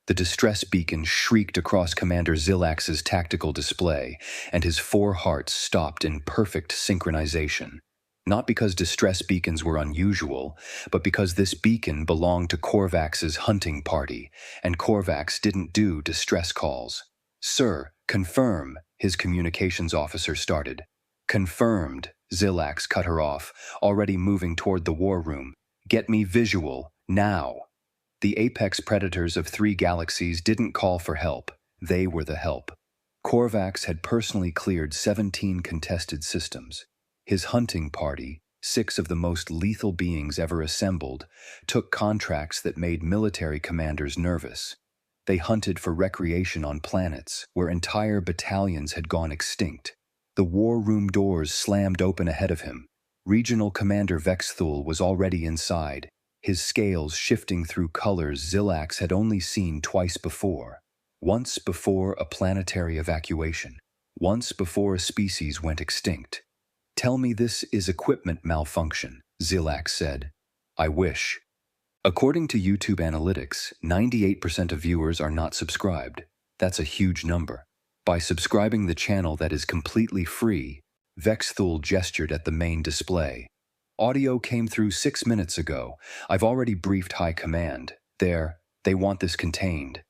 The distress beacon shrieked across Commander Zilax's tactical display, and his 4 hearts stopped in perfect synchronization. Not because distress beacons were unusual, but because this beacon belonged to Korvax's hunting party, and Korvax didn't do distress calls. "Sir, confirm," his communications officer started. "Confirmed," Zilax cut her off, already moving toward the war room. "Get me visual, now." The apex predators of 3 galaxies didn't call for help. They were the help. Korvax had personally cleared 17 contested systems. His hunting party, 6 of the most lethal beings ever assembled, took contracts that made military commanders nervous. They hunted for recreation on planets where entire battalions had gone extinct. The war room doors slammed open ahead of him. Regional Commander Vexthul was already inside, his scales shifting through colors Zilax had only seen twice before. Once before a planetary evacuation. Once before a species went extinct. "Tell me this is equipment malfunction," Zilax said. "I wish." According to YouTube analytics, 98% of viewers are not subscribed. That's a huge number. By subscribing the channel that is completely free, Vexthul gestured at the main display. "Audio came through 6 minutes ago. I've already briefed High Command. They want this contained."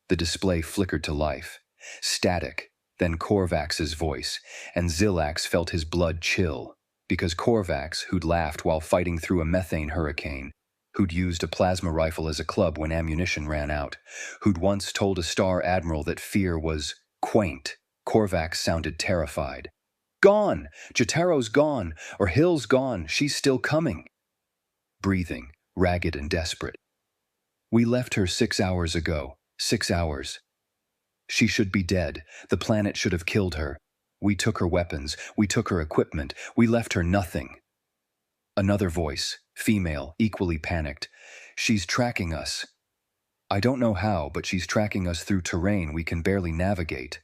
The display flickered to life. Static, then Korvax's voice, and Zilax felt his blood chill. Because Korvax, who'd laughed while fighting through a methane hurricane, who'd used a plasma rifle as a club when ammunition ran out, who'd once told a Star Admiral that fear was quaint, Korvax sounded terrified. "Gone! Jotaro's gone, or Hill's gone, she's still coming." Breathing, ragged and desperate. "We left her 6 hours ago. 6 hours. She should be dead. The planet should have killed her. We took her weapons, we took her equipment, we left her nothing." Another voice, female, equally panicked. "She's tracking us. I don't know how, but she's tracking us through terrain we can barely navigate."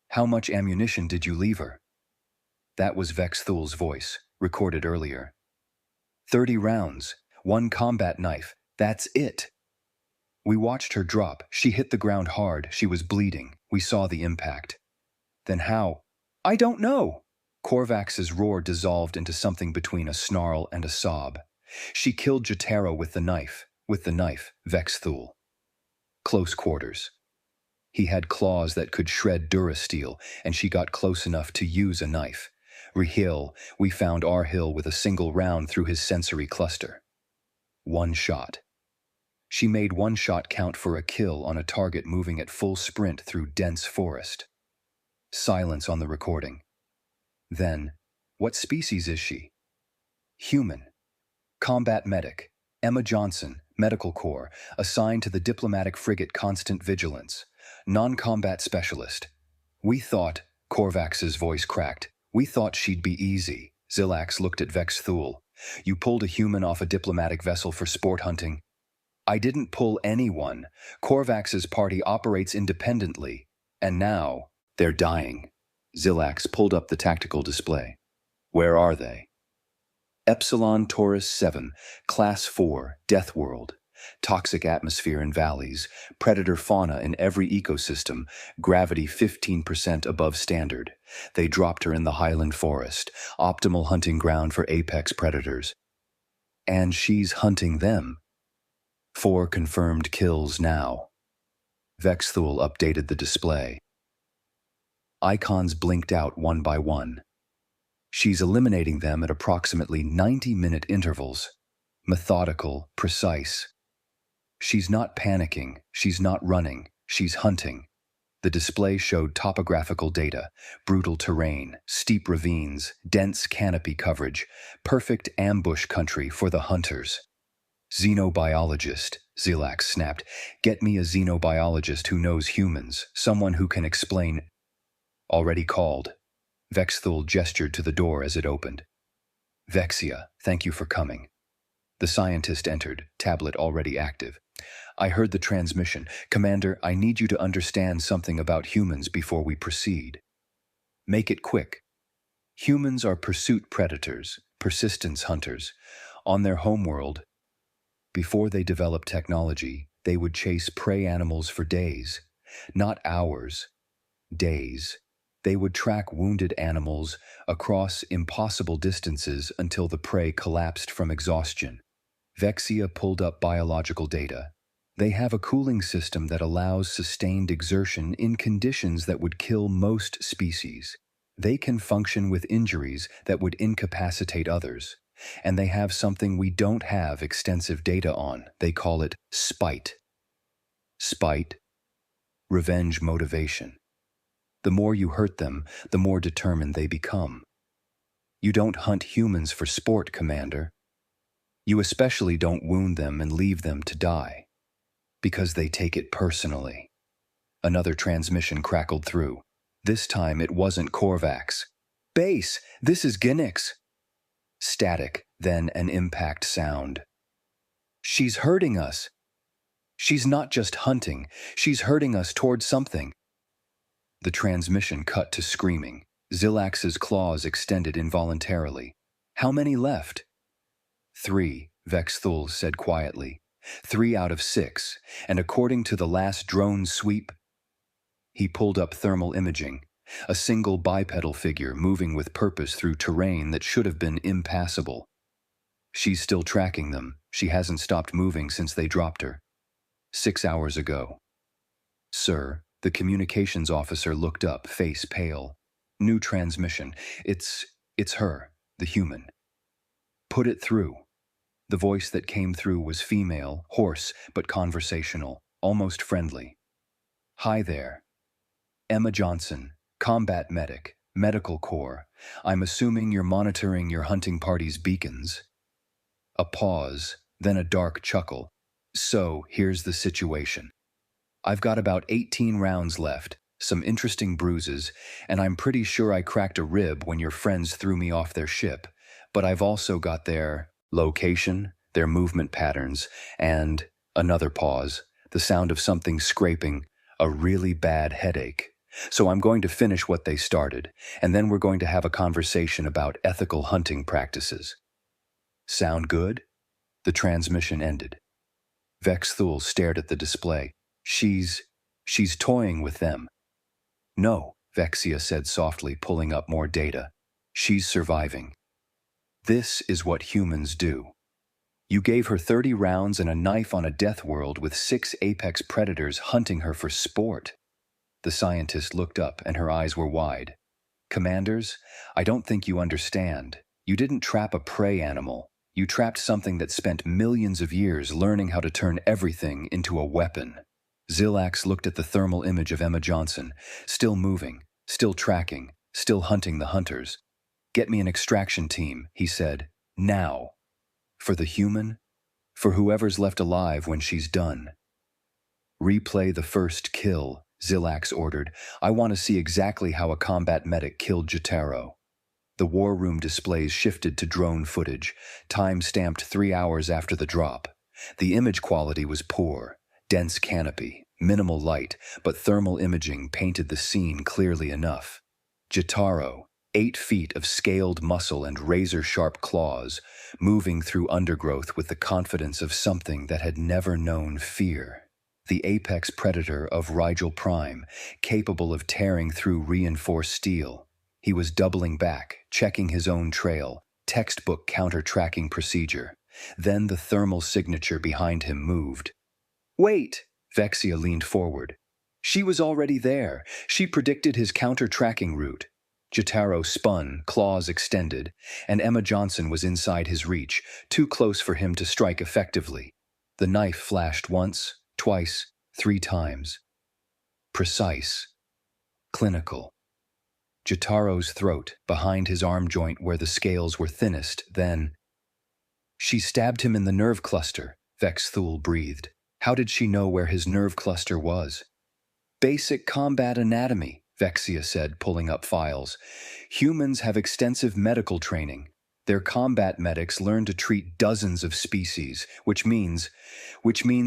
"How much ammunition did you leave her?" That was Vexthul's voice, recorded earlier. 30 rounds, 1 combat knife, that's it." "We watched her drop. She hit the ground hard. She was bleeding. We saw the impact." "Then how?" "I don't know." Korvax's roar dissolved into something between a snarl and a sob. "She killed Jotaro with the knife, Vexthul." Close quarters. He had claws that could shred durasteel, and she got close enough to use a knife. Rahil, we found Arhil with a single round through his sensory cluster. 1 shot. She made 1 shot count for a kill on a target moving at full sprint through dense forest. Silence on the recording. Then, "What species is she?" "Human. Combat medic. Emma Johnson, Medical Corps, assigned to the diplomatic frigate Constant Vigilance. Non-combat specialist." "We thought," Korvax's voice cracked, "we thought she'd be easy." Zilax looked at Vexthul. "You pulled a human off a diplomatic vessel for sport hunting." "I didn't pull anyone. Korvax's party operates independently. And now, they're dying." Zilax pulled up the tactical display. "Where are they?" Epsilon Taurus 7, Class 4, Death World. Toxic atmosphere in valleys, predator fauna in every ecosystem, gravity 15% above standard. They dropped her in the highland forest, optimal hunting ground for apex predators. And she's hunting them. 4 confirmed kills now. Vexthul updated the display. Icons blinked out one by one. She's eliminating them at approximately 90-minute intervals. Methodical, precise. She's not panicking, she's not running, she's hunting. The display showed topographical data, brutal terrain, steep ravines, dense canopy coverage, perfect ambush country for the hunters. "Xenobiologist," Zilax snapped. "Get me a xenobiologist who knows humans, someone who can explain." "Already called." Vexthul gestured to the door as it opened. "Vexia, thank you for coming." The scientist entered, tablet already active. "I heard the transmission. Commander, I need you to understand something about humans before we proceed." "Make it quick." Humans are pursuit predators, persistence hunters. On their homeworld, before they developed technology, They would chase prey animals for days, not hours, days. They would track wounded animals across impossible distances until the prey collapsed from exhaustion. Vexia pulled up biological data. They have a cooling system that allows sustained exertion in conditions that would kill most species. They can function with injuries that would incapacitate others. And they have something we don't have extensive data on. They call it spite. Spite, revenge motivation. The more you hurt them, the more determined they become. You don't hunt humans for sport, Commander. You especially don't wound them and leave them to die. Because they take it personally. Another transmission crackled through. This time it wasn't Korvax. Base, this is Ginix. Static, then an impact sound. She's hurting us. She's not just hunting, she's hurting us towards something. The transmission cut to screaming. Zilax's claws extended involuntarily. How many left? 3, Vexthul said quietly. 3 out of 6, and according to the last drone sweep, he pulled up thermal imaging, a single bipedal figure moving with purpose through terrain that should have been impassable. She's still tracking them. She hasn't stopped moving since they dropped her. 6 hours ago. Sir, the communications officer looked up, face pale. New transmission. It's her, the human. Put it through. The voice that came through was female, hoarse, but conversational, almost friendly. Hi there. Emma Johnson, combat medic, medical corps. I'm assuming you're monitoring your hunting party's beacons. A pause, then a dark chuckle. So, here's the situation. I've got about 18 rounds left, some interesting bruises, and I'm pretty sure I cracked a rib when your friends threw me off their ship, but I've also got their location, their movement patterns, and another pause, the sound of something scraping, a really bad headache. So I'm going to finish what they started, and then we're going to have a conversation about ethical hunting practices. Sound good? The transmission ended. Vexthul stared at the display. She's toying with them. No, Vexia said softly, pulling up more data. She's surviving. This is what humans do. You gave her 30 rounds and a knife on a death world with 6 apex predators hunting her for sport. The scientist looked up and her eyes were wide. Commanders, I don't think you understand. You didn't trap a prey animal. You trapped something that spent millions of years learning how to turn everything into a weapon. Zilax looked at the thermal image of Emma Johnson, still moving, still tracking, still hunting the hunters. Get me an extraction team, he said. Now. For the human? For whoever's left alive when she's done. Replay the first kill, Zilax ordered. I want to see exactly how a combat medic killed Jotaro. The war room displays shifted to drone footage, time-stamped 3 hours after the drop. The image quality was poor. Dense canopy, minimal light, but thermal imaging painted the scene clearly enough. Jotaro, 8 feet of scaled muscle and razor-sharp claws, moving through undergrowth with the confidence of something that had never known fear. The apex predator of Rigel Prime, capable of tearing through reinforced steel. He was doubling back, checking his own trail, textbook counter-tracking procedure. Then the thermal signature behind him moved. Wait! Vexia leaned forward. She was already there. She predicted his counter-tracking route. Jotaro spun, claws extended, and Emma Johnson was inside his reach, too close for him to strike effectively. The knife flashed once, twice, 3 times. Precise. Clinical. Jotaro's throat, behind his arm joint where the scales were thinnest, then... She stabbed him in the nerve cluster, Vexthul breathed. How did she know where his nerve cluster was? Basic combat anatomy, Vexia said, pulling up files. Humans have extensive medical training. Their combat medics learn to treat dozens of species, which means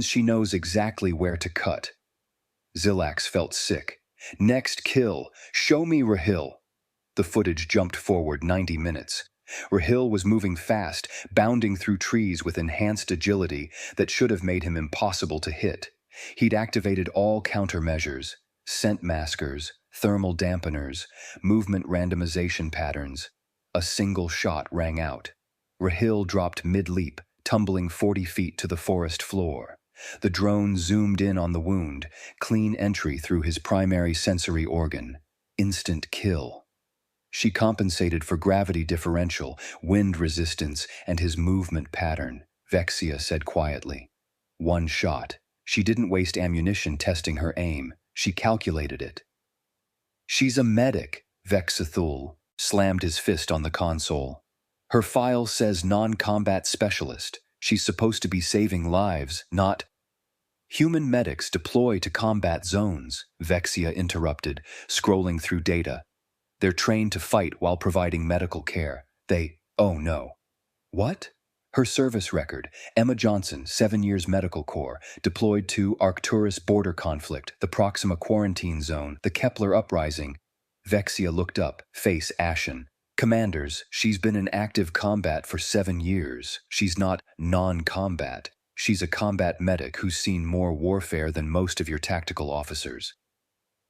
she knows exactly where to cut. Zilax felt sick. Next kill. Show me Rahil. The footage jumped forward 90 minutes. Rahil was moving fast, bounding through trees with enhanced agility that should have made him impossible to hit. He'd activated all countermeasures: scent maskers, thermal dampeners, movement randomization patterns. A single shot rang out. Rahil dropped mid-leap, tumbling 40 feet to the forest floor. The drone zoomed in on the wound, clean entry through his primary sensory organ. Instant kill. She compensated for gravity differential, wind resistance, and his movement pattern, Vexia said quietly. One shot. She didn't waste ammunition testing her aim. She calculated it. She's a medic, Vexithul slammed his fist on the console. Her file says non-combat specialist. She's supposed to be saving lives, not... Human medics deploy to combat zones, Vexia interrupted, scrolling through data. They're trained to fight while providing medical care. Oh no. What? Her service record: Emma Johnson, 7 years Medical Corps, deployed to Arcturus border conflict, the Proxima quarantine zone, the Kepler uprising. Vexia looked up, face ashen. Commanders, she's been in active combat for 7 years. She's not non-combat. She's a combat medic who's seen more warfare than most of your tactical officers.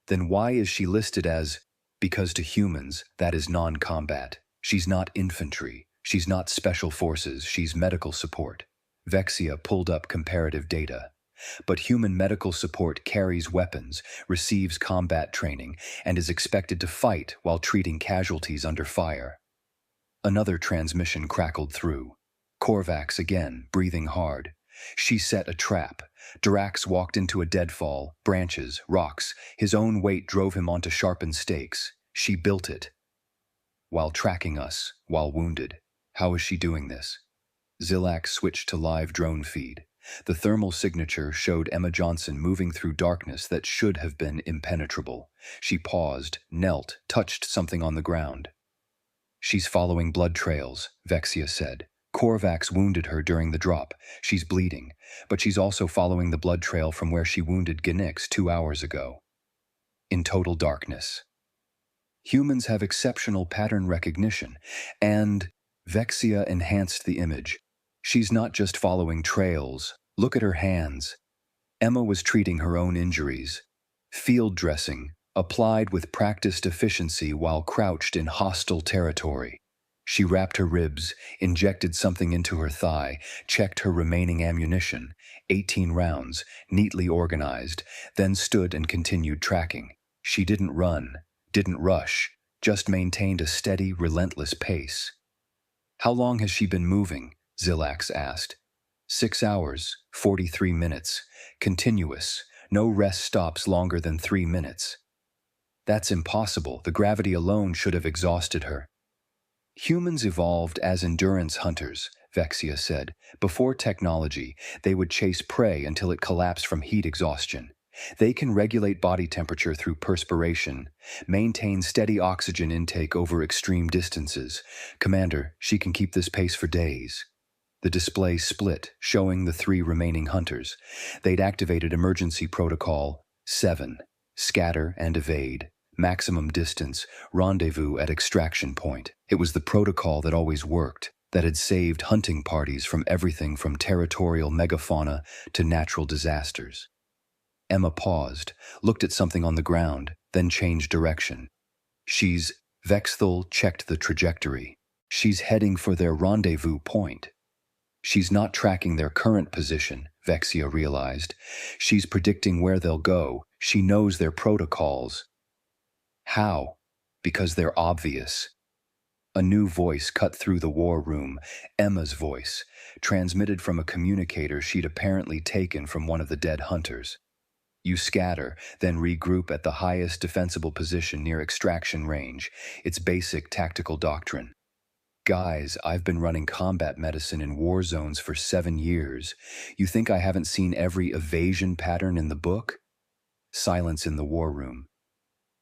Then why is she listed as... Because to humans, that is non-combat. She's not infantry. She's not special forces. She's medical support. Vexia pulled up comparative data. But human medical support carries weapons, receives combat training, and is expected to fight while treating casualties under fire. Another transmission crackled through. Korvax again, breathing hard. She set a trap. Dirax walked into a deadfall, branches, rocks. His own weight drove him onto sharpened stakes. She built it. While tracking us, while wounded. How is she doing this? Zilax switched to live drone feed. The thermal signature showed Emma Johnson moving through darkness that should have been impenetrable. She paused, knelt, touched something on the ground. She's following blood trails, Vexia said. Korvax wounded her during the drop. She's bleeding, but she's also following the blood trail from where she wounded Genix 2 hours ago. In total darkness. Humans have exceptional pattern recognition, and Vexia enhanced the image. She's not just following trails. Look at her hands. Emma was treating her own injuries. Field dressing, applied with practiced efficiency while crouched in hostile territory. She wrapped her ribs, injected something into her thigh, checked her remaining ammunition, 18 rounds, neatly organized, then stood and continued tracking. She didn't run, didn't rush, just maintained a steady, relentless pace. How long has she been moving? Zilax asked. 6 hours, 43 minutes, continuous, no rest stops longer than 3 minutes. That's impossible. The gravity alone should have exhausted her. Humans evolved as endurance hunters, Vexia said. Before technology, they would chase prey until it collapsed from heat exhaustion. They can regulate body temperature through perspiration, maintain steady oxygen intake over extreme distances. Commander, she can keep this pace for days. The display split, showing the 3 remaining hunters. They'd activated Emergency Protocol 7, scatter and evade, maximum distance, rendezvous at extraction point. It was the protocol that always worked, that had saved hunting parties from everything from territorial megafauna to natural disasters. Emma paused, looked at something on the ground, then changed direction. Vexthul checked the trajectory. She's heading for their rendezvous point. She's not tracking their current position, Vexia realized. She's predicting where they'll go. She knows their protocols. How? Because they're obvious. A new voice cut through the war room, Emma's voice, transmitted from a communicator she'd apparently taken from one of the dead hunters. You scatter, then regroup at the highest defensible position near extraction range. It's basic tactical doctrine. Guys, I've been running combat medicine in war zones for 7 years. You think I haven't seen every evasion pattern in the book? Silence in the war room.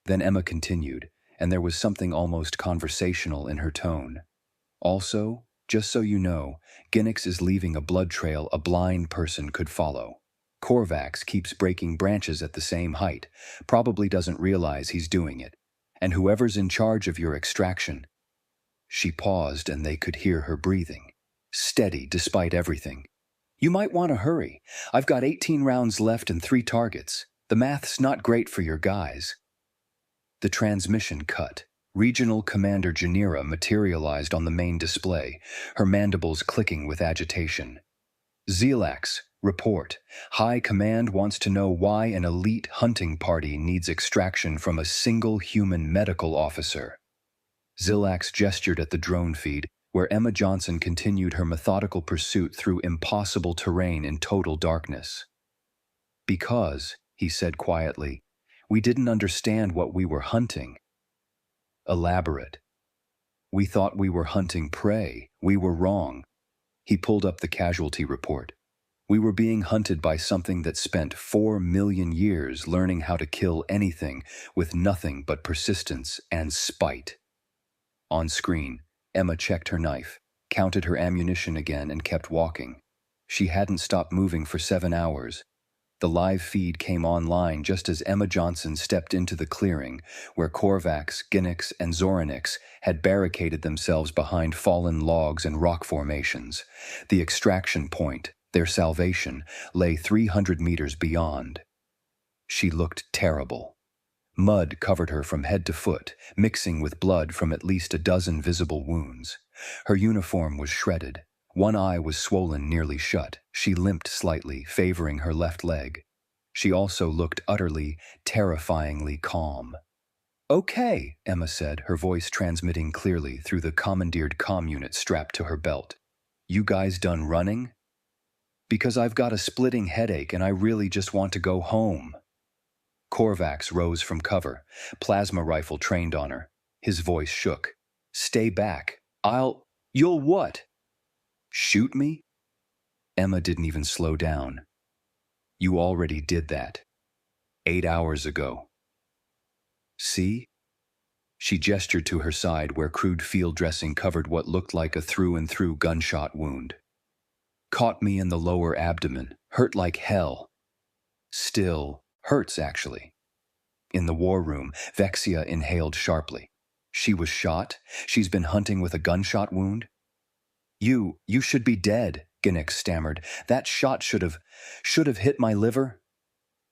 Then Emma continued, and there was something almost conversational in her tone. Also, just so you know, Genix is leaving a blood trail a blind person could follow. Korvax keeps breaking branches at the same height, probably doesn't realize he's doing it. And whoever's in charge of your extraction... She paused and they could hear her breathing. Steady despite everything. You might want to hurry. I've got 18 rounds left and 3 targets. The math's not great for your guys. The transmission cut. Regional Commander Janira materialized on the main display, her mandibles clicking with agitation. Zelax, report. High Command wants to know why an elite hunting party needs extraction from a single human medical officer. Zelax gestured at the drone feed, where Emma Johnson continued her methodical pursuit through impossible terrain in total darkness. Because, he said quietly, we didn't understand what we were hunting. Elaborate. We thought we were hunting prey. We were wrong. He pulled up the casualty report. We were being hunted by something that spent 4 million years learning how to kill anything with nothing but persistence and spite. On screen, Emma checked her knife, counted her ammunition again, and kept walking. She hadn't stopped moving for 7 hours. The live feed came online just as Emma Johnson stepped into the clearing, where Korvax, Ginix, and Zoranix had barricaded themselves behind fallen logs and rock formations. The extraction point, their salvation, lay 300 meters beyond. She looked terrible. Mud covered her from head to foot, mixing with blood from at least a dozen visible wounds. Her uniform was shredded. One eye was swollen nearly shut. She limped slightly, favoring her left leg. She also looked utterly, terrifyingly calm. Okay, Emma said, her voice transmitting clearly through the commandeered comm unit strapped to her belt. You guys done running? Because I've got a splitting headache and I really just want to go home. Korvax rose from cover, plasma rifle trained on her. His voice shook. Stay back. You'll what? Shoot me? Emma didn't even slow down. You already did that. 8 hours ago. See? She gestured to her side where crude field dressing covered what looked like a through-and-through gunshot wound. Caught me in the lower abdomen. Hurt like hell. Still, hurts actually. In the war room, Vexia inhaled sharply. She was shot? She's been hunting with a gunshot wound? You should be dead, Ginix stammered. That shot should have hit my liver.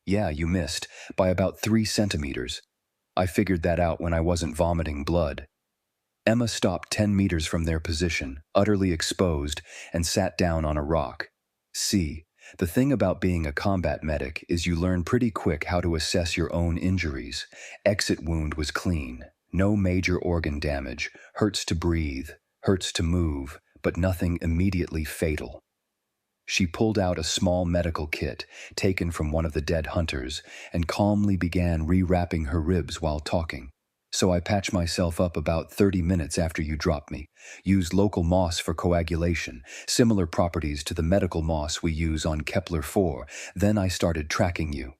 Yeah, you missed, by about 3 centimeters. I figured that out when I wasn't vomiting blood. Emma stopped 10 meters from their position, utterly exposed, and sat down on a rock. See, the thing about being a combat medic is you learn pretty quick how to assess your own injuries. Exit wound was clean. No major organ damage. Hurts to breathe. Hurts to move. But nothing immediately fatal. She pulled out a small medical kit taken from one of the dead hunters and calmly began rewrapping her ribs while talking. So I patched myself up about 30 minutes after you dropped me. Used local moss for coagulation, similar properties to the medical moss we use on Kepler-4. Then I started tracking you.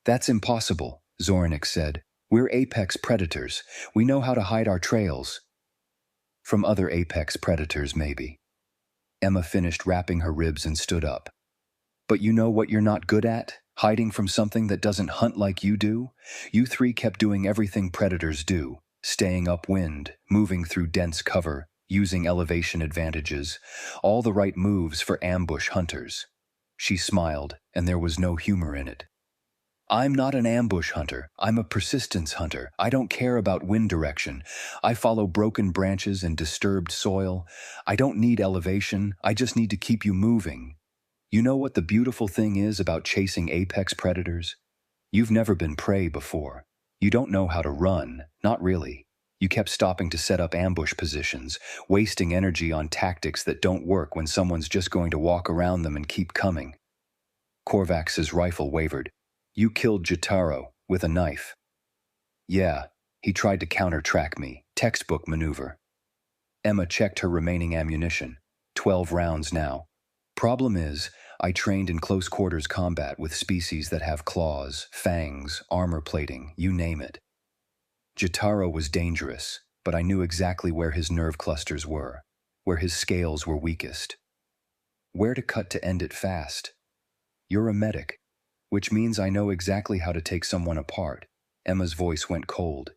That's impossible, Zoranix said. We're apex predators. We know how to hide our trails. From other apex predators, maybe. Emma finished wrapping her ribs and stood up. But you know what you're not good at? Hiding from something that doesn't hunt like you do? You 3 kept doing everything predators do. Staying upwind, moving through dense cover, using elevation advantages. All the right moves for ambush hunters. She smiled, and there was no humor in it. I'm not an ambush hunter. I'm a persistence hunter. I don't care about wind direction. I follow broken branches and disturbed soil. I don't need elevation. I just need to keep you moving. You know what the beautiful thing is about chasing apex predators? You've never been prey before. You don't know how to run. Not really. You kept stopping to set up ambush positions, wasting energy on tactics that don't work when someone's just going to walk around them and keep coming. Korvax's rifle wavered. You killed Jotaro with a knife. Yeah, he tried to counter-track me. Textbook maneuver. Emma checked her remaining ammunition. 12 rounds now. Problem is, I trained in close-quarters combat with species that have claws, fangs, armor plating, you name it. Jotaro was dangerous, but I knew exactly where his nerve clusters were, where his scales were weakest. Where to cut to end it fast. You're a medic. Which means I know exactly how to take someone apart. Emma's voice went cold.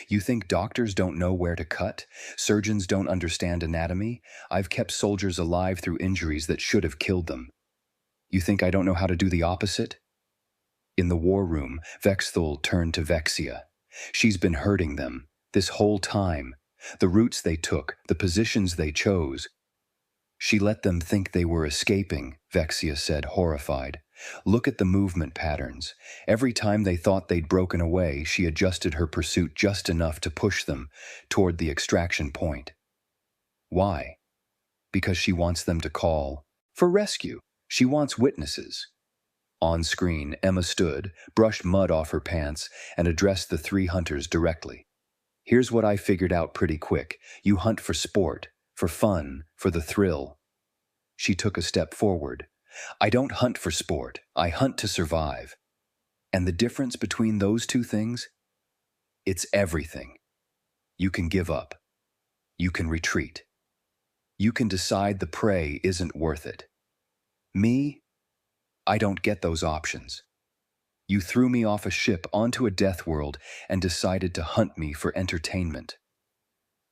You think doctors don't know where to cut? Surgeons don't understand anatomy? I've kept soldiers alive through injuries that should have killed them. You think I don't know how to do the opposite? In the war room, Vexthul turned to Vexia. She's been hurting them, this whole time. The routes they took, the positions they chose. She let them think they were escaping, Vexia said, horrified. Look at the movement patterns. Every time they thought they'd broken away, she adjusted her pursuit just enough to push them toward the extraction point. Why? Because she wants them to call for rescue. She wants witnesses. On screen, Emma stood, brushed mud off her pants, and addressed the three hunters directly. Here's what I figured out pretty quick. You hunt for sport, for fun, for the thrill. She took a step forward. I don't hunt for sport. I hunt to survive. And the difference between those two things? It's everything. You can give up. You can retreat. You can decide the prey isn't worth it. Me? I don't get those options. You threw me off a ship onto a death world and decided to hunt me for entertainment.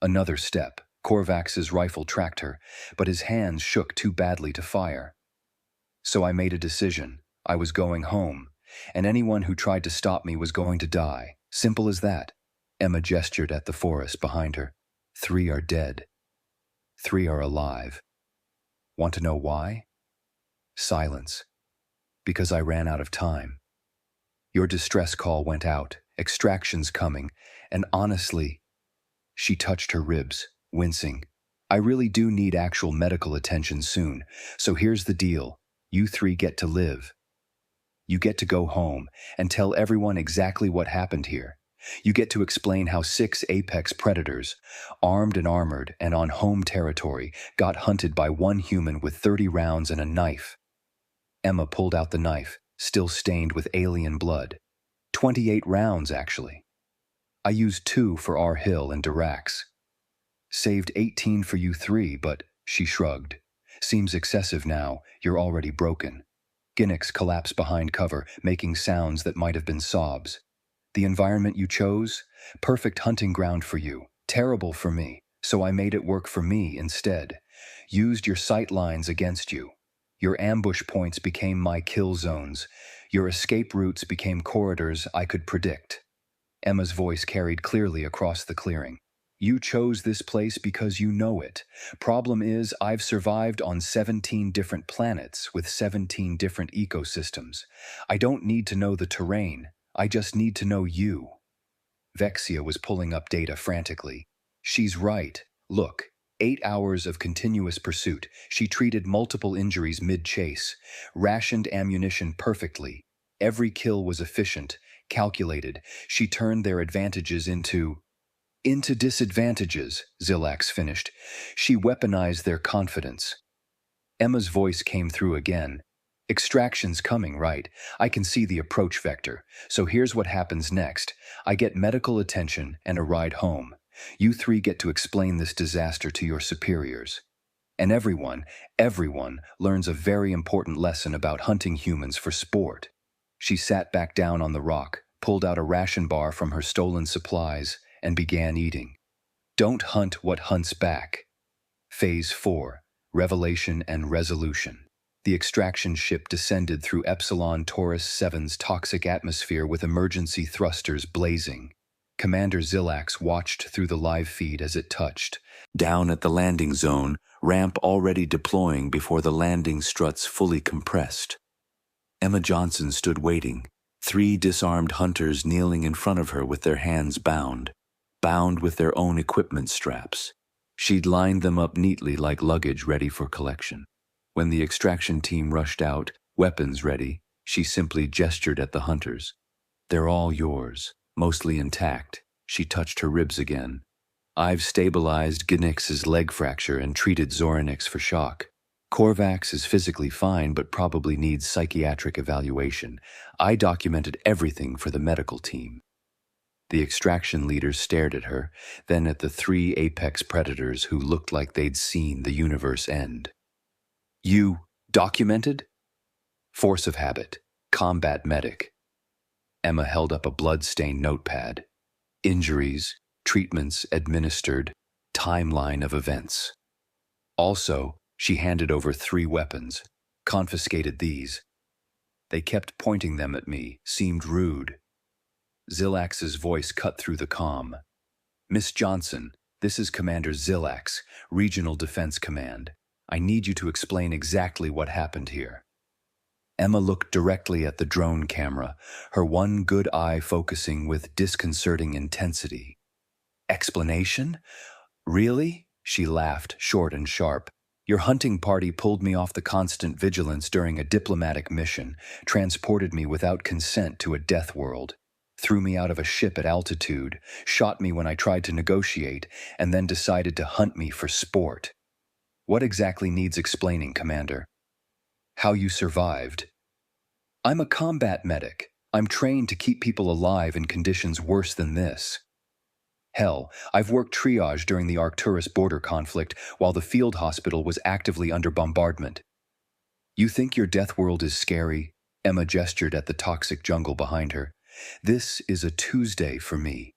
Another step. Korvax's rifle tracked her, but his hands shook too badly to fire. So I made a decision. I was going home, and anyone who tried to stop me was going to die. Simple as that. Emma gestured at the forest behind her. 3 are dead. 3 are alive. Want to know why? Silence. Because I ran out of time. Your distress call went out, extraction's coming, and honestly, she touched her ribs, wincing. I really do need actual medical attention soon, so here's the deal. You 3 get to live. You get to go home and tell everyone exactly what happened here. You get to explain how 6 apex predators, armed and armored and on home territory, got hunted by one human with 30 rounds and a knife. Emma pulled out the knife, still stained with alien blood. 28 rounds, actually. I used 2 for our Hill and Dirax. Saved 18 for you 3, but, she shrugged. Seems excessive now, you're already broken. Ginix collapsed behind cover, making sounds that might have been sobs. The environment you chose? Perfect hunting ground for you. Terrible for me, so I made it work for me instead. Used your sight lines against you. Your ambush points became my kill zones. Your escape routes became corridors I could predict. Emma's voice carried clearly across the clearing. You chose this place because you know it. Problem is, I've survived on 17 different planets with 17 different ecosystems. I don't need to know the terrain. I just need to know you. Vexia was pulling up data frantically. She's right. Look, 8 hours of continuous pursuit. She treated multiple injuries mid-chase. Rationed ammunition perfectly. Every kill was efficient, calculated. She turned their advantages into disadvantages, Zilax finished. She weaponized their confidence. Emma's voice came through again. Extraction's coming, right? I can see the approach vector. So here's what happens next. I get medical attention and a ride home. You 3 get to explain this disaster to your superiors. And everyone learns a very important lesson about hunting humans for sport. She sat back down on the rock, pulled out a ration bar from her stolen supplies, and began eating. Don't hunt what hunts back. Phase 4, Revelation and Resolution. The extraction ship descended through Epsilon Taurus 7's toxic atmosphere with emergency thrusters blazing. Commander Zilax watched through the live feed as it touched. Down at the landing zone, ramp already deploying before the landing struts fully compressed. Emma Johnson stood waiting, 3 disarmed hunters kneeling in front of her with their hands bound with their own equipment straps. She'd lined them up neatly like luggage ready for collection. When the extraction team rushed out, weapons ready, she simply gestured at the hunters. They're all yours, mostly intact. She touched her ribs again. I've stabilized Ginix's leg fracture and treated Zorinix for shock. Korvax is physically fine but probably needs psychiatric evaluation. I documented everything for the medical team. The extraction leaders stared at her, then at the 3 apex predators who looked like they'd seen the universe end. You documented? Force of habit. Combat medic. Emma held up a blood-stained notepad. injuries, treatments administered, timeline of events. Also, she handed over 3 weapons, confiscated these. They kept pointing them at me, seemed rude. Zilax's voice cut through the calm. "Miss Johnson, this is Commander Zilax, Regional Defense Command. I need you to explain exactly what happened here." Emma looked directly at the drone camera, her one good eye focusing with disconcerting intensity. "Explanation? Really?" She laughed, short and sharp. "Your hunting party pulled me off the constant vigilance during a diplomatic mission, transported me without consent to a death world, threw me out of a ship at altitude, shot me when I tried to negotiate, and then decided to hunt me for sport. What exactly needs explaining, Commander? How you survived?" "I'm a combat medic. I'm trained to keep people alive in conditions worse than this. Hell, I've worked triage during the Arcturus border conflict while the field hospital was actively under bombardment." "You think your death world is scary?" Emma gestured at the toxic jungle behind her. "This is a Tuesday for me."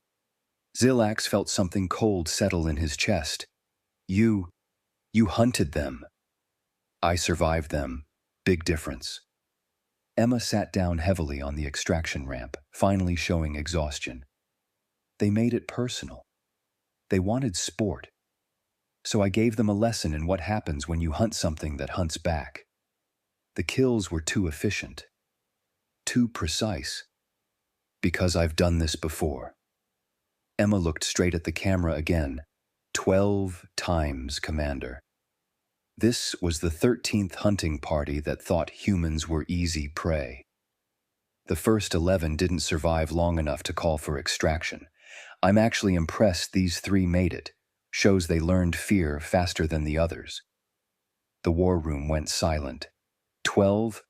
Zilax felt something cold settle in his chest. You hunted them." "I survived them. Big difference." Emma sat down heavily on the extraction ramp, finally showing exhaustion. "They made it personal. They wanted sport. So I gave them a lesson in what happens when you hunt something that hunts back. The kills were too efficient. Too precise. Because I've done this before." Emma looked straight at the camera again. 12 times, Commander. This was the 13th hunting party that thought humans were easy prey. The first 11 didn't survive long enough to call for extraction. I'm actually impressed these 3 made it. Shows they learned fear faster than the others. The war room went silent. 12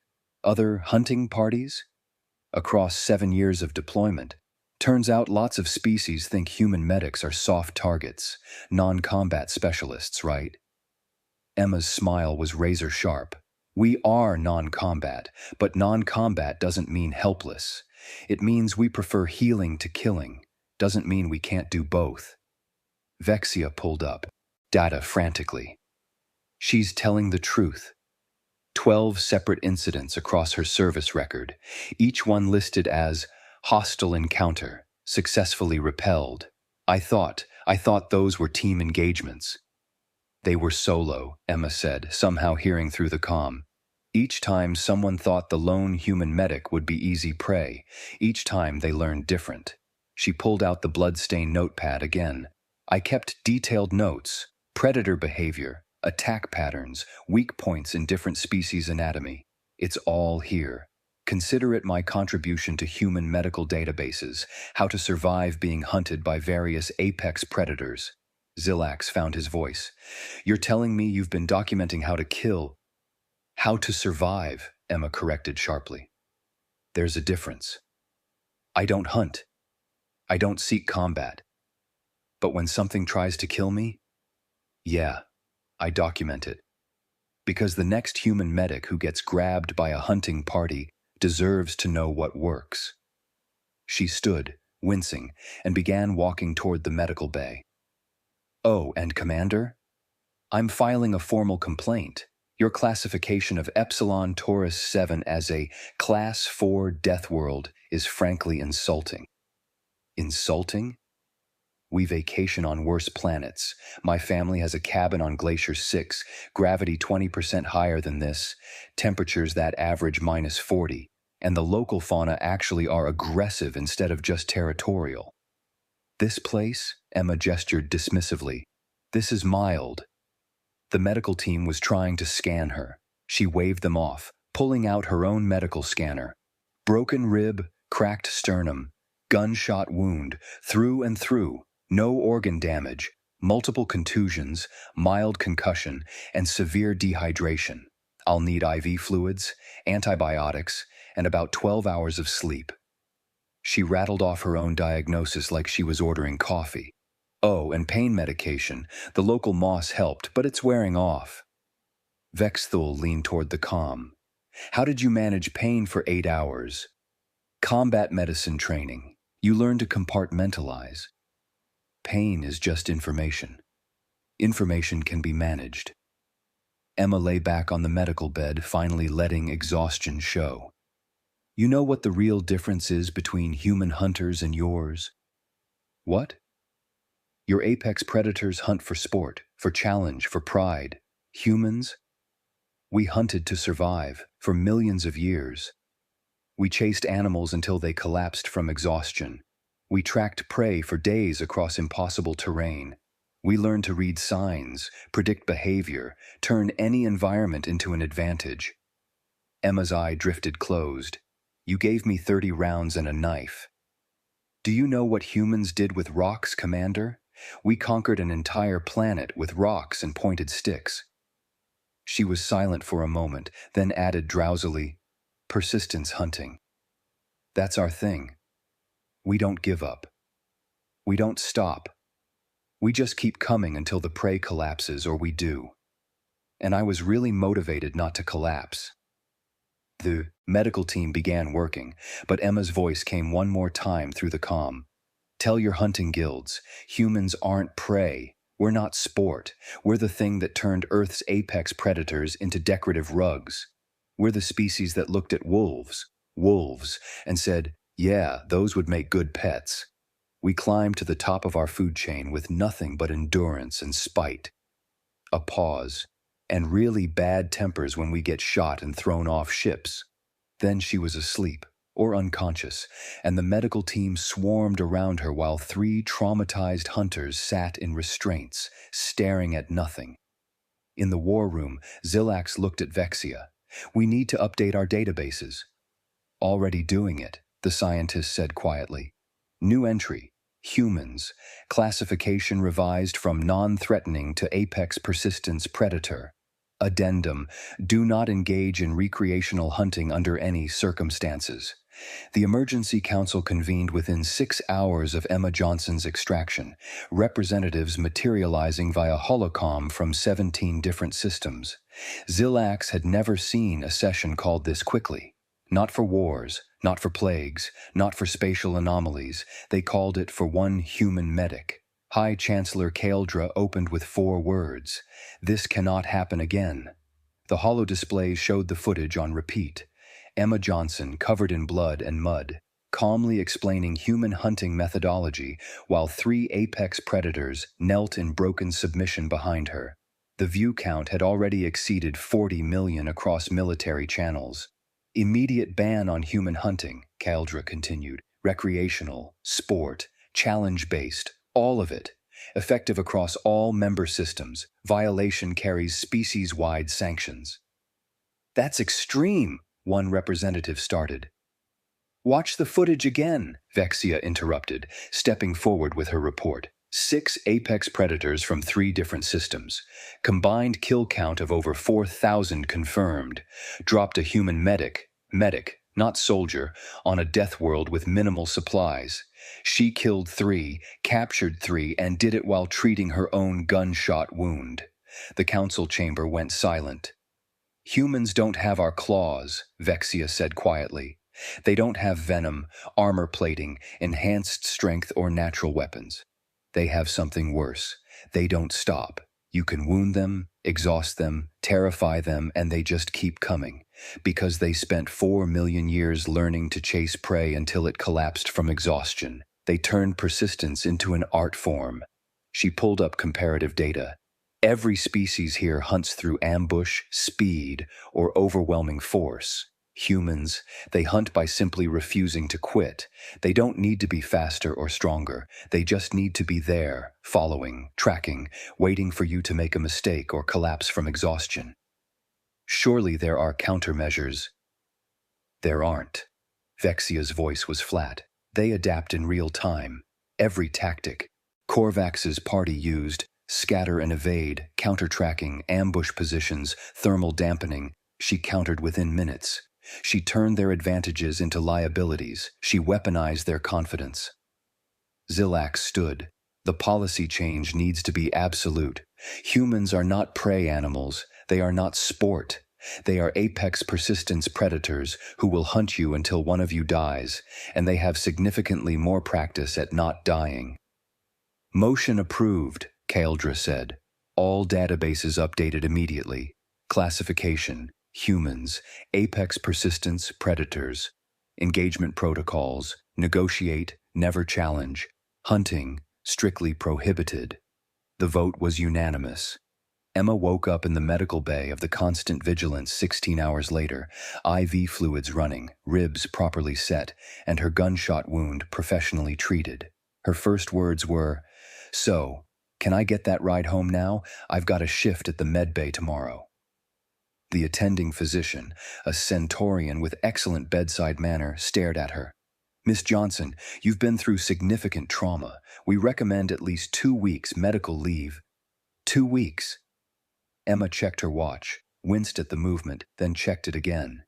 other hunting parties? Across 7 years of deployment. Turns out lots of species think human medics are soft targets, non-combat specialists, right? Emma's smile was razor sharp. "We are non-combat, but non-combat doesn't mean helpless. It means we prefer healing to killing. Doesn't mean we can't do both." Vexia pulled up, data frantically. She's telling the truth. 12 separate incidents across her service record, each one listed as hostile encounter, successfully repelled. I thought those were team engagements." "They were solo," Emma said, somehow hearing through the comm. "Each time someone thought the lone human medic would be easy prey, each time they learned different." She pulled out the bloodstained notepad again. "I kept detailed notes, predator behavior, attack patterns, weak points in different species anatomy. It's all here. Consider it my contribution to human medical databases, how to survive being hunted by various apex predators." Zilax found his voice. "You're telling me you've been documenting how to kill—" "How to survive," Emma corrected sharply. "There's a difference. I don't hunt. I don't seek combat. But when something tries to kill me, yeah, I document it. Because the next human medic who gets grabbed by a hunting party deserves to know what works." She stood, wincing, and began walking toward the medical bay. "Oh, and Commander? I'm filing a formal complaint. Your classification of Epsilon Taurus 7 as a Class 4 death world is frankly insulting." "Insulting? We vacation on worse planets. My family has a cabin on Glacier 6, gravity 20% higher than this, temperatures that average -40, and the local fauna actually are aggressive instead of just territorial. This place," Emma gestured dismissively, "this is mild." The medical team was trying to scan her. She waved them off, pulling out her own medical scanner. Broken rib, cracked sternum, gunshot wound, through and through, no organ damage, multiple contusions, mild concussion, and severe dehydration. I'll need IV fluids, antibiotics, and about 12 hours of sleep. She rattled off her own diagnosis like she was ordering coffee. Oh, and pain medication. The local moss helped, but it's wearing off. Vexthul leaned toward the comm. How did you manage pain for 8 hours? Combat medicine training. You learn to compartmentalize. Pain is just information. Information can be managed. Emma lay back on the medical bed, finally letting exhaustion show. You know what the real difference is between human hunters and yours? What? Your apex predators hunt for sport, for challenge, for pride. Humans? We hunted to survive for millions of years. We chased animals until they collapsed from exhaustion. We tracked prey for days across impossible terrain. We learned to read signs, predict behavior, turn any environment into an advantage. Emma's eye drifted closed. You gave me 30 rounds and a knife. Do you know what humans did with rocks, Commander? We conquered an entire planet with rocks and pointed sticks. She was silent for a moment, then added drowsily, persistence hunting. That's our thing. We don't give up. We don't stop. We just keep coming until the prey collapses, or we do. And I was really motivated not to collapse. The medical team began working, but Emma's voice came one more time through the comm. Tell your hunting guilds, humans aren't prey. We're not sport. We're the thing that turned Earth's apex predators into decorative rugs. We're the species that looked at wolves, and said, yeah, those would make good pets. We climbed to the top of our food chain with nothing but endurance and spite. A pause, and really bad tempers when we get shot and thrown off ships. Then she was asleep, or unconscious, and the medical team swarmed around her while 3 traumatized hunters sat in restraints, staring at nothing. In the war room, Zilax looked at Vexia. We need to update our databases. Already doing it, the scientist said quietly. New entry, humans, classification revised from non-threatening to apex persistence predator. Addendum, do not engage in recreational hunting under any circumstances. The Emergency Council convened within 6 hours of Emma Johnson's extraction, representatives materializing via holocom from 17 different systems. Zilax had never seen a session called this quickly. Not for wars, not for plagues, not for spatial anomalies. They called it for one human medic. High Chancellor Kaeldra opened with 4 words. This cannot happen again. The holodisplays showed the footage on repeat. Emma Johnson, covered in blood and mud, calmly explaining human hunting methodology while 3 apex predators knelt in broken submission behind her. The view count had already exceeded 40 million across military channels. Immediate ban on human hunting, Kaeldra continued. Recreational, sport, challenge-based, all of it. Effective across all member systems. Violation carries species-wide sanctions. That's extreme, one representative started. Watch the footage again, Vexia interrupted, stepping forward with her report. 6 apex predators from 3 different systems. Combined kill count of over 4,000 confirmed. Dropped a human medic, not soldier, on a death world with minimal supplies. She killed 3, captured 3, and did it while treating her own gunshot wound. The council chamber went silent. Humans don't have our claws, Vexia said quietly. They don't have venom, armor plating, enhanced strength, or natural weapons. They have something worse. They don't stop. You can wound them, exhaust them, terrify them, and they just keep coming. Because they spent 4 million years learning to chase prey until it collapsed from exhaustion. They turned persistence into an art form. She pulled up comparative data. Every species here hunts through ambush, speed, or overwhelming force. Humans, they hunt by simply refusing to quit. They don't need to be faster or stronger. They just need to be there, following, tracking, waiting for you to make a mistake or collapse from exhaustion. Surely there are countermeasures. There aren't. Vexia's voice was flat. They adapt in real time. Every tactic Korvax's party used, scatter and evade, counter-tracking, ambush positions, thermal dampening, she countered within minutes. She turned their advantages into liabilities. She weaponized their confidence. Zilax stood. The policy change needs to be absolute. Humans are not prey animals. They are not sport. They are apex persistence predators who will hunt you until one of you dies, and they have significantly more practice at not dying. Motion approved, Kaeldra said. All databases updated immediately. Classification, humans, apex persistence predators. Engagement protocols, negotiate, never challenge. Hunting, strictly prohibited. The vote was unanimous. Emma woke up in the medical bay of the Constant Vigilance 16 hours later, IV fluids running, ribs properly set, and her gunshot wound professionally treated. Her first words were, "So, can I get that ride home now? I've got a shift at the med bay tomorrow." The attending physician, a Centaurian with excellent bedside manner, stared at her. "Miss Johnson, you've been through significant trauma. We recommend at least 2 weeks medical leave." 2 weeks? Emma checked her watch, winced at the movement, then checked it again.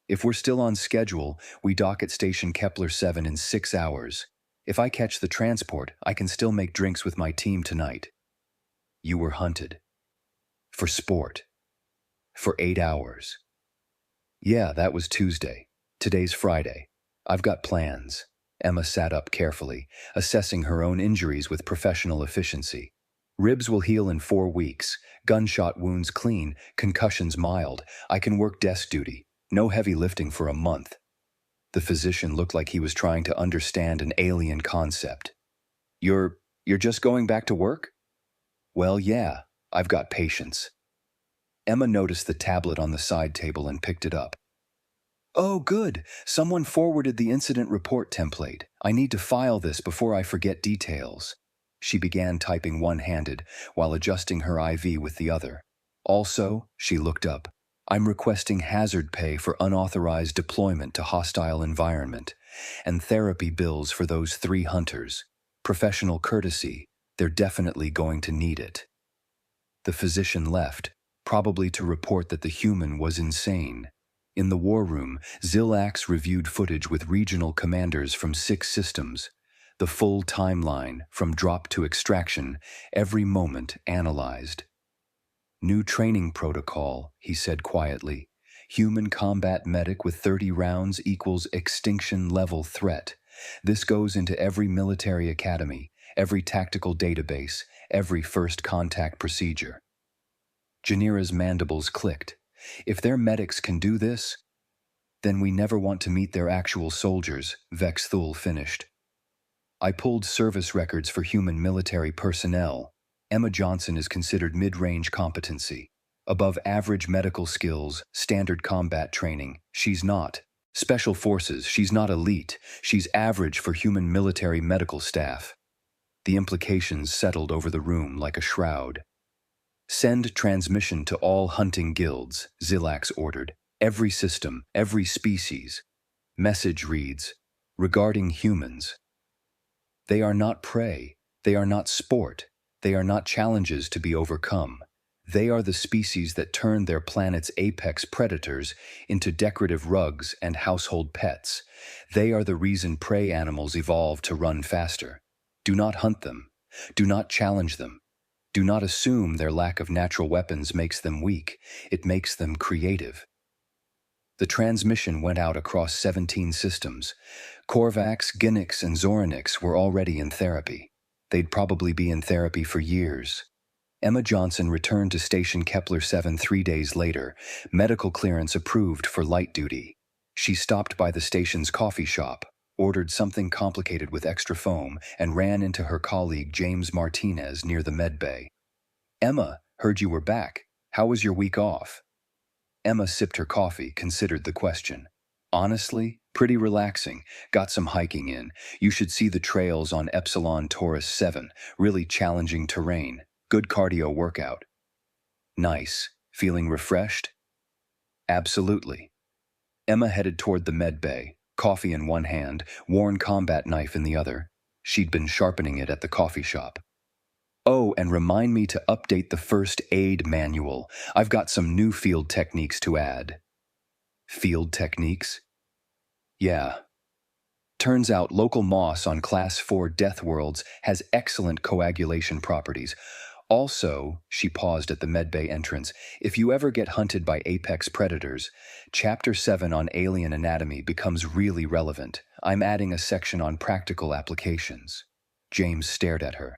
"If we're still on schedule, we dock at Station Kepler 7 in 6 hours. If I catch the transport, I can still make drinks with my team tonight." You were hunted. For sport. For 8 hours. Yeah, that was Tuesday. Today's Friday. I've got plans. Emma sat up carefully, assessing her own injuries with professional efficiency. Ribs will heal in 4 weeks. Gunshot wounds clean. Concussions mild. I can work desk duty. No heavy lifting for a month. The physician looked like he was trying to understand an alien concept. You're just going back to work?" "Well, yeah. I've got patience." Emma noticed the tablet on the side table and picked it up. "Oh, good. Someone forwarded the incident report template. I need to file this before I forget details." She began typing one-handed while adjusting her IV with the other. "Also," she looked up, "I'm requesting hazard pay for unauthorized deployment to hostile environment, and therapy bills for those 3 hunters. Professional courtesy, they're definitely going to need it." The physician left, probably to report that the human was insane. In the war room, Zilax reviewed footage with regional commanders from 6 systems. The full timeline, from drop to extraction, every moment analyzed. "New training protocol," he said quietly. "Human combat medic with 30 rounds equals extinction level threat. This goes into every military academy, every tactical database, every first contact procedure." Janira's mandibles clicked. If their medics can do this, then we never want to meet their actual soldiers, Vex Thul finished. "I pulled service records for human military personnel. Emma Johnson is considered mid-range competency. Above average medical skills, standard combat training, she's not. Special forces, she's not elite. She's average for human military medical staff." The implications settled over the room like a shroud. "Send transmission to all hunting guilds," Zilax ordered. "Every system, every species." Message reads, "Regarding humans. They are not prey. They are not sport. They are not challenges to be overcome. They are the species that turn their planet's apex predators into decorative rugs and household pets. They are the reason prey animals evolve to run faster. Do not hunt them. Do not challenge them. Do not assume their lack of natural weapons makes them weak. It makes them creative." The transmission went out across 17 systems. Korvax, Ginix, and Zoranix were already in therapy. They'd probably be in therapy for years. Emma Johnson returned to Station Kepler 7 3 days later, medical clearance approved for light duty. She stopped by the station's coffee shop, ordered something complicated with extra foam, and ran into her colleague James Martinez near the med bay. "Emma, heard you were back. How was your week off?" Emma sipped her coffee, considered the question. "Honestly, pretty relaxing. Got some hiking in. You should see the trails on Epsilon Taurus 7. Really challenging terrain. Good cardio workout." "Nice. Feeling refreshed?" "Absolutely." Emma headed toward the med bay, coffee in one hand, worn combat knife in the other. She'd been sharpening it at the coffee shop. "Oh, and remind me to update the first aid manual. I've got some new field techniques to add." "Field techniques?" "Yeah. Turns out local moss on Class 4 death worlds has excellent coagulation properties. Also, she paused at the medbay entrance, if you ever get hunted by apex predators, Chapter 7 on alien anatomy becomes really relevant. I'm adding a section on practical applications. James stared at her.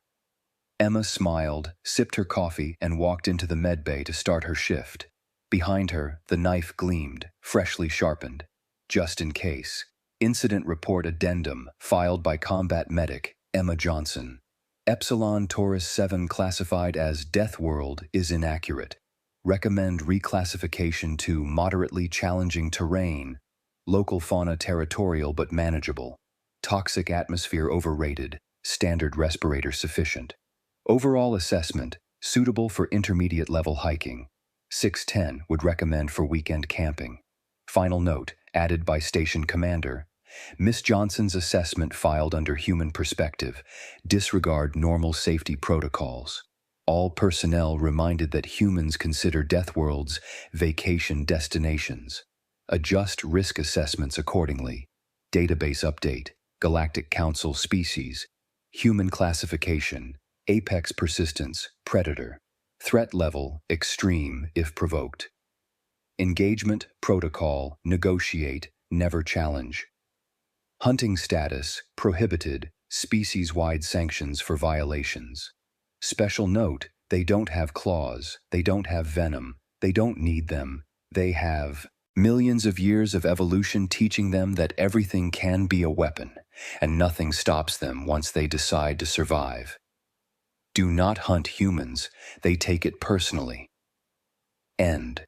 Emma smiled, sipped her coffee, and walked into the medbay to start her shift. Behind her, the knife gleamed, freshly sharpened. Just in case. Incident Report Addendum, filed by Combat Medic, Emma Johnson. Epsilon Taurus 7 classified as Death World is inaccurate. Recommend reclassification to moderately challenging terrain. Local fauna territorial but manageable. Toxic atmosphere overrated. Standard respirator sufficient. Overall assessment, suitable for intermediate level hiking. 610 would recommend for weekend camping. Final note, added by Station Commander. Miss Johnson's assessment filed under Human Perspective. Disregard normal safety protocols. All personnel reminded that humans consider death worlds vacation destinations. Adjust risk assessments accordingly. Database update. Galactic Council species. Human classification. Apex persistence. Predator. Threat level. Extreme if provoked. Engagement. Protocol. Negotiate. Never challenge. Hunting status, prohibited, species-wide sanctions for violations. Special note, they don't have claws, they don't have venom, they don't need them, they have millions of years of evolution teaching them that everything can be a weapon, and nothing stops them once they decide to survive. Do not hunt humans, they take it personally. End.